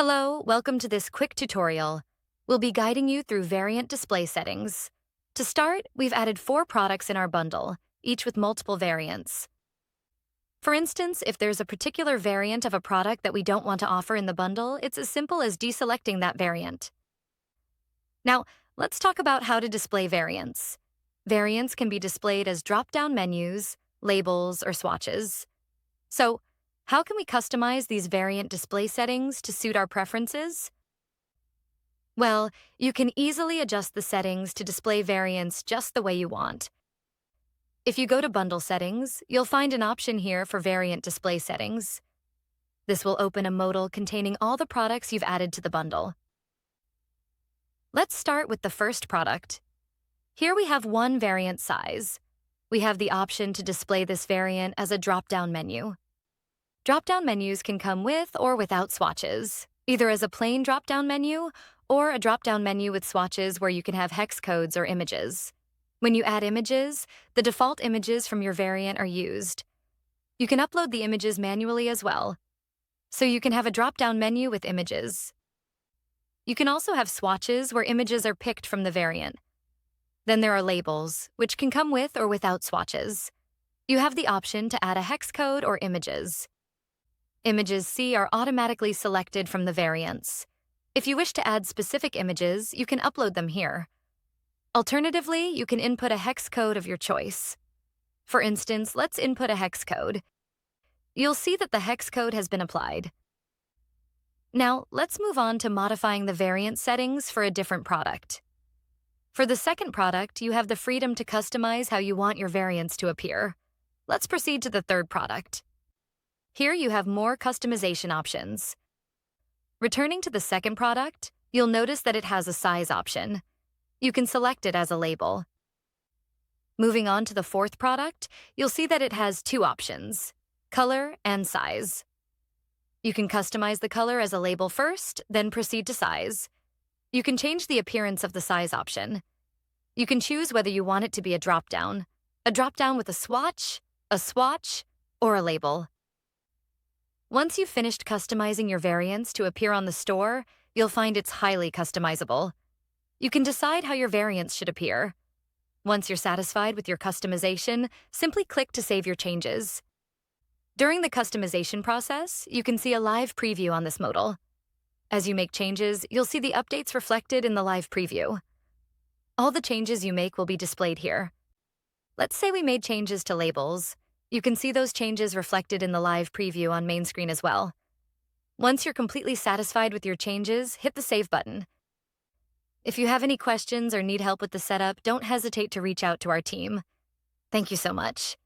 Hello, welcome to this quick tutorial. We'll be guiding you through variant display settings. To start, we've added 4 products in our bundle, each with multiple variants. For instance, if there's a particular variant of a product that we don't want to offer in the bundle, it's as simple as deselecting that variant. Now, let's talk about how to display variants. Variants can be displayed as drop-down menus, labels, or swatches. So, how can we customize these variant display settings to suit our preferences? Well, you can easily adjust the settings to display variants just the way you want. If you go to Bundle Settings, you'll find an option here for Variant Display Settings. This will open a modal containing all the products you've added to the bundle. Let's start with the first product. Here we have one variant size. We have the option to display this variant as a drop-down menu. Drop-down menus can come with or without swatches, either as a plain drop-down menu or a drop-down menu with swatches where you can have hex codes or images. When you add images, the default images from your variant are used. You can upload the images manually as well, so you can have a drop-down menu with images. You can also have swatches where images are picked from the variant. Then there are labels, which can come with or without swatches. You have the option to add a hex code or images. Images C are automatically selected from the variants. If you wish to add specific images, you can upload them here. Alternatively, you can input a hex code of your choice. For instance, let's input a hex code. You'll see that the hex code has been applied. Now, let's move on to modifying the variant settings for a different product. For the second product, you have the freedom to customize how you want your variants to appear. Let's proceed to the third product. Here you have more customization options. Returning to the second product, you'll notice that it has a size option. You can select it as a label. Moving on to the fourth product, you'll see that it has 2 options, color and size. You can customize the color as a label first, then proceed to size. You can change the appearance of the size option. You can choose whether you want it to be a drop-down with a swatch, or a label. Once you've finished customizing your variants to appear on the store, you'll find it's highly customizable. You can decide how your variants should appear. Once you're satisfied with your customization, simply click to save your changes. During the customization process, you can see a live preview on this modal. As you make changes, you'll see the updates reflected in the live preview. All the changes you make will be displayed here. Let's say we made changes to labels. You can see those changes reflected in the live preview on main screen as well. Once you're completely satisfied with your changes, hit the Save button. If you have any questions or need help with the setup, don't hesitate to reach out to our team. Thank you so much.